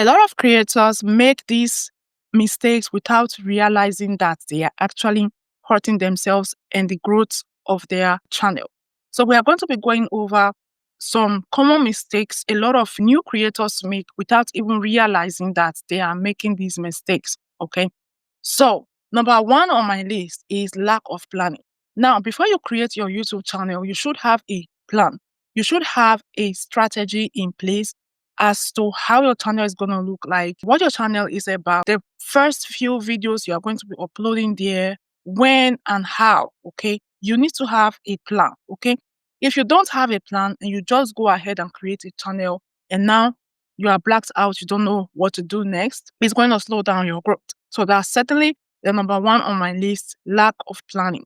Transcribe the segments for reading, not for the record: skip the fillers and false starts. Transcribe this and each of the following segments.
A lot of creators make these mistakes without realizing that they are actually hurting themselves and the growth of their channel. So we are going to be going over some common mistakes a lot of new creators make without even realizing that they are making these mistakes. Okay. So number one on my list is lack of planning. Now, before you create your YouTube channel, you should have a plan. You should have a strategy in place as to how your channel is going to look like, what your channel is about, the first few videos you are going to be uploading there, when and how. Okay. You need to have a plan. Okay. If you don't have a plan and you just go ahead and create a channel and now you are blacked out, you don't know what to do next, it's going to slow down your growth. So that's certainly the number one on my list, lack of planning.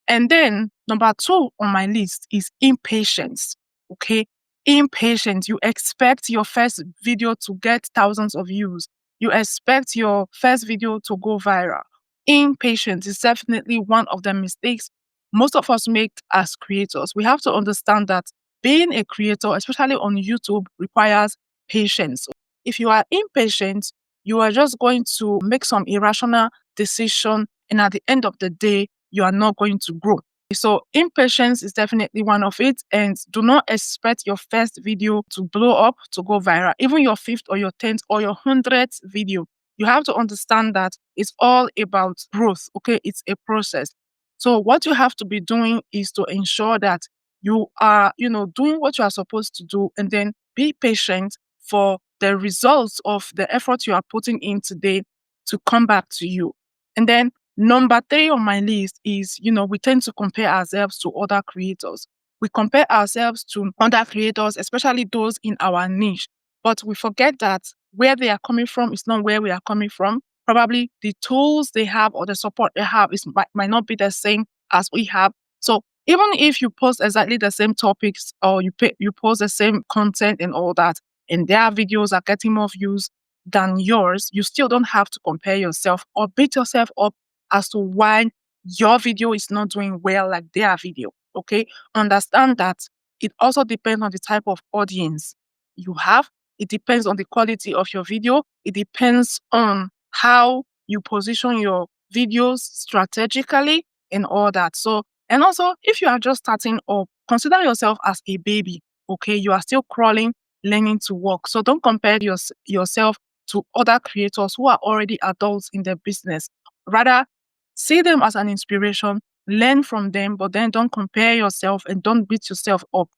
And then number two on my list is impatience. Okay. Impatience. You expect your first video to get thousands of views. You expect your first video to go viral. Impatience is definitely one of the mistakes most of us make as creators. We have to understand that being a creator, especially on YouTube, requires patience. If you are impatient, you are just going to make some irrational decision, and at the end of the day, you are not going to grow. So impatience is definitely one of it, and do not expect your first video to blow up, to go viral. Even your fifth or your 10th or your 100th video, you have to understand that it's all about growth. Okay, it's a process. So what you have to be doing is to ensure that you are, doing what you are supposed to do, and then be patient for the results of the effort you are putting in today to come back to you. And then number three on my list is, we tend to compare ourselves to other creators. We compare ourselves to other creators, especially those in our niche. But we forget that where they are coming from is not where we are coming from. Probably the tools they have or the support they have might not be the same as we have. So even if you post exactly the same topics or you post the same content and all that, and their videos are getting more views than yours, you still don't have to compare yourself or beat yourself up as to why your video is not doing well like their video. Okay. Understand that it also depends on the type of audience you have. It depends on the quality of your video. It depends on how you position your videos strategically and all that. So, and also if you are just starting up, consider yourself as a baby. Okay. You are still crawling, learning to walk. So don't compare yourself to other creators who are already adults in their business. Rather, see them as an inspiration, learn from them, but then don't compare yourself and don't beat yourself up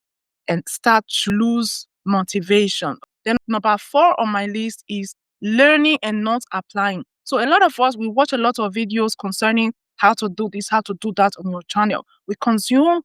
and start to lose motivation. Then number four on my list is learning and not applying. So a lot of us, we watch a lot of videos concerning how to do this, how to do that on your channel. We consume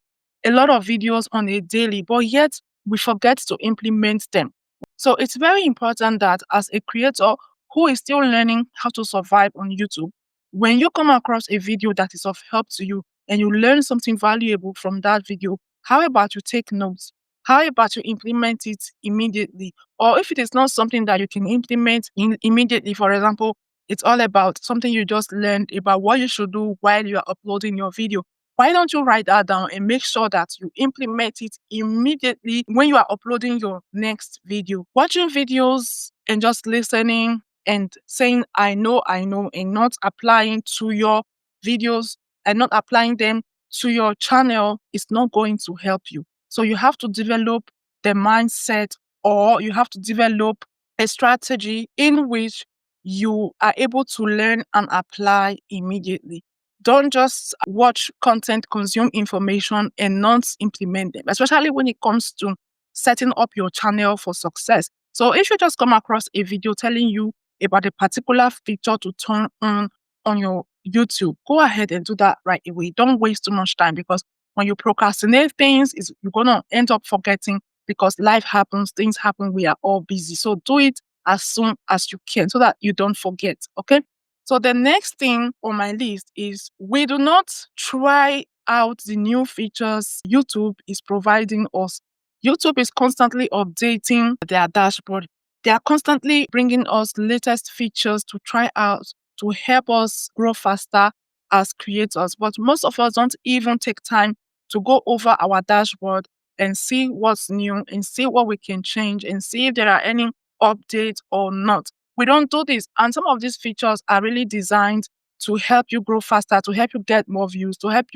a lot of videos on a daily, but yet we forget to implement them. So it's very important that as a creator who is still learning how to survive on YouTube, when you come across a video that is of help to you and you learn something valuable from that video, how about you take notes? How about you implement it immediately? Or if it is not something that you can implement immediately, for example, it's all about something you just learned about what you should do while you are uploading your video. Why don't you write that down and make sure that you implement it immediately when you are uploading your next video? Watching videos and just listening and saying, I know, and not applying to your videos and not applying them to your channel is not going to help you. So you have to develop the mindset, or you have to develop a strategy in which you are able to learn and apply immediately. Don't just watch content, consume information, and not implement them, especially when it comes to setting up your channel for success. So if you just come across a video telling you about a particular feature to turn on your YouTube, go ahead and do that right away. Don't waste too much time, because when you procrastinate things, you're going to end up forgetting, because life happens, things happen, we are all busy. So do it as soon as you can so that you don't forget. Okay. So the next thing on my list is we do not try out the new features YouTube is providing us. YouTube is constantly updating their dashboard. They are constantly bringing us latest features to try out to help us grow faster as creators. But most of us don't even take time to go over our dashboard and see what's new and see what we can change and see if there are any updates or not. we don't do this. And some of these features are really designed to help you grow faster, to help you get more views, to help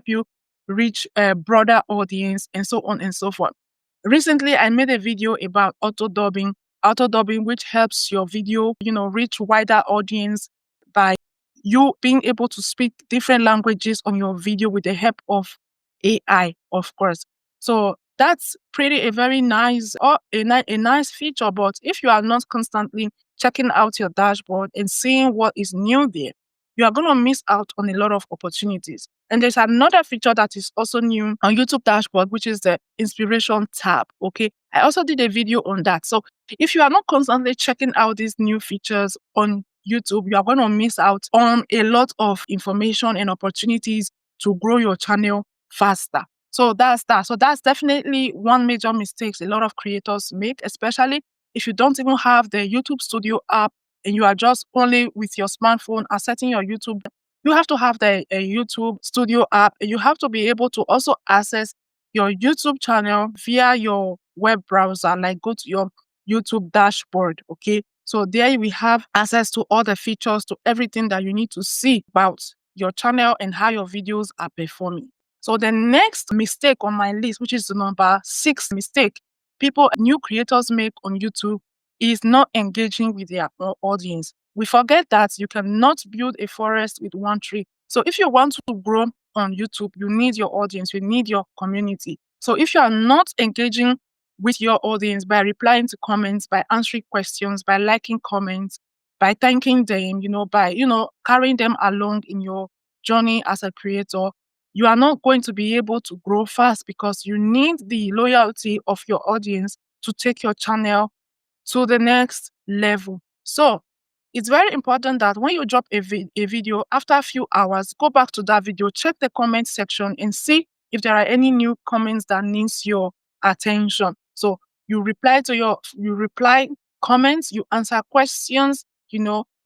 you reach a broader audience, and so on and so forth. Recently, I made a video about auto dubbing, which helps your video, reach wider audience by you being able to speak different languages on your video with the help of AI, of course. So that's pretty a very nice or a nice feature. But if you are not constantly checking out your dashboard and seeing what is new there, you are going to miss out on a lot of opportunities. And there's another feature that is also new on YouTube dashboard, which is the inspiration tab. Okay. I also did a video on that. So if you are not constantly checking out these new features on YouTube, you are going to miss out on a lot of information and opportunities to grow your channel faster. So that's that. So that's definitely one major mistake a lot of creators make, especially if you don't even have the YouTube Studio app and you are just only with your smartphone accessing your YouTube. You have to have the YouTube Studio app, and you have to be able to also access your YouTube channel via your web browser, like go to your YouTube dashboard. Okay. So there we have access to all the features, to everything that you need to see about your channel and how your videos are performing. So the next mistake on my list, which is the number 6 mistake new creators make on YouTube, is not engaging with their audience. We forget that you cannot build a forest with one tree. So if you want to grow on YouTube, you need your audience, you need your community. So if you are not engaging with your audience by replying to comments, by answering questions, by liking comments, by thanking them, by, carrying them along in your journey as a creator, you are not going to be able to grow fast, because you need the loyalty of your audience to take your channel to the next level. So it's very important that when you drop a video, after a few hours, go back to that video, check the comment section and see if there are any new comments that needs your attention. So you reply comments, you answer questions,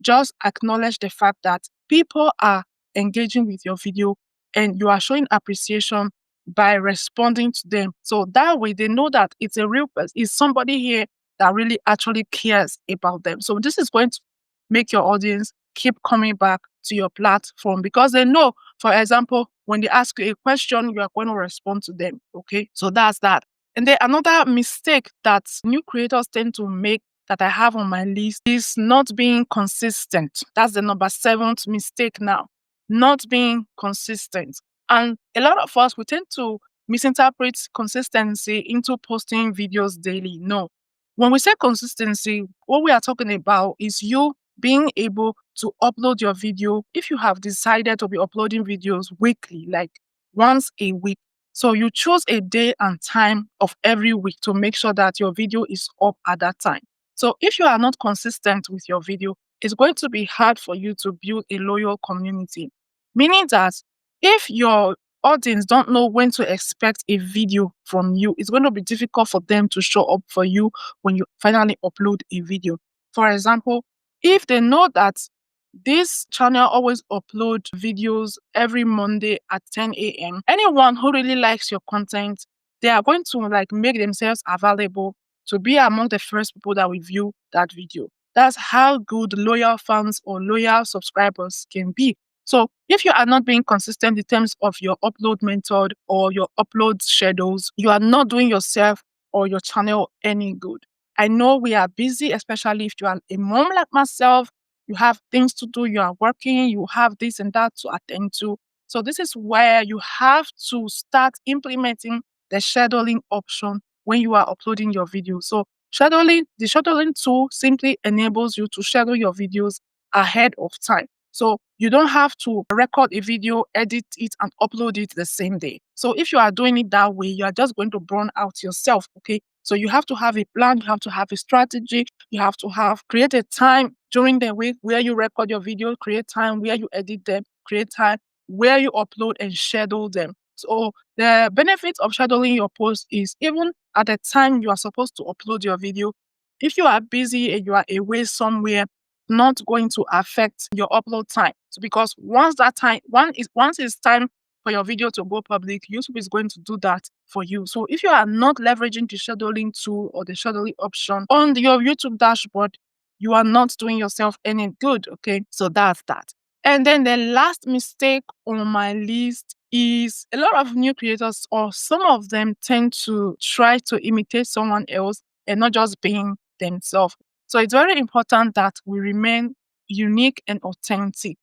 just acknowledge the fact that people are engaging with your video and you are showing appreciation by responding to them. So that way they know that it's a real person, it's somebody here that really actually cares about them. So this is going to make your audience keep coming back to your platform, because they know, for example, when they ask you a question, you are going to respond to them. Okay. So that's that. And then another mistake that new creators tend to make that I have on my list is not being consistent. That's the number 7th mistake now. Not being consistent. And a lot of us, we tend to misinterpret consistency into posting videos daily. No. When we say consistency, what we are talking about is you being able to upload your video if you have decided to be uploading videos weekly, like once a week. So you choose a day and time of every week to make sure that your video is up at that time. So if you are not consistent with your video, it's going to be hard for you to build a loyal community. Meaning that if your audience don't know when to expect a video from you, it's going to be difficult for them to show up for you when you finally upload a video. For example, if they know that this channel always upload videos every Monday at 10 a.m., anyone who really likes your content, they are going to make themselves available to be among the first people that will view that video. That's how good loyal fans or loyal subscribers can be. So if you are not being consistent in terms of your upload method or your upload schedules, you are not doing yourself or your channel any good. I know we are busy, especially if you are a mom like myself. You have things to do, you are working, you have this and that to attend to. So this is where you have to start implementing the scheduling option when you are uploading your video. So the scheduling tool simply enables you to schedule your videos ahead of time. So you don't have to record a video, edit it, and upload it the same day. So if you are doing it that way, you are just going to burn out yourself. Okay. So you have to have a plan, you have to have a strategy, you have to create a time during the week where you record your video, create time where you edit them, create time where you upload and schedule them. So the benefit of scheduling your post is even at the time you are supposed to upload your video, if you are busy and you are away somewhere, not going to affect your upload time. So because once it's time for your video to go public, YouTube is going to do that for you. So if you are not leveraging the scheduling tool or the scheduling option on your YouTube dashboard, you are not doing yourself any good. Okay. So that's that. And then the last mistake on my list is a lot of new creators, or some of them, tend to try to imitate someone else and not just being themselves. So it's very important that we remain unique and authentic.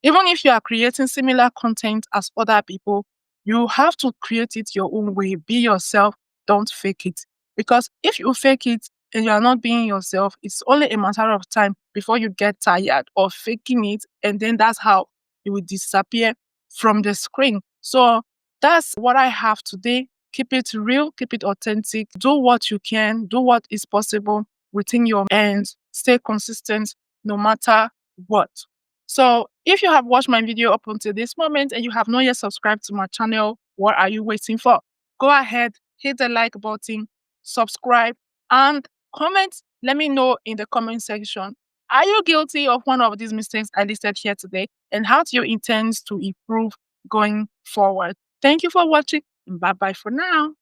Even if you are creating similar content as other people, you have to create it your own way. Be yourself, don't fake it. Because if you fake it and you are not being yourself, it's only a matter of time before you get tired of faking it. And then that's how you will disappear from the screen. So that's what I have today. Keep it real, keep it authentic, do what you can, do what is possible within your ends, stay consistent no matter what. So if you have watched my video up until this moment and you have not yet subscribed to my channel, what are you waiting for? Go ahead, hit the like button, subscribe, and comment. Let me know in the comment section. Are you guilty of one of these mistakes I listed here today? And how do you intend to improve going forward? Thank you for watching. Bye bye for now.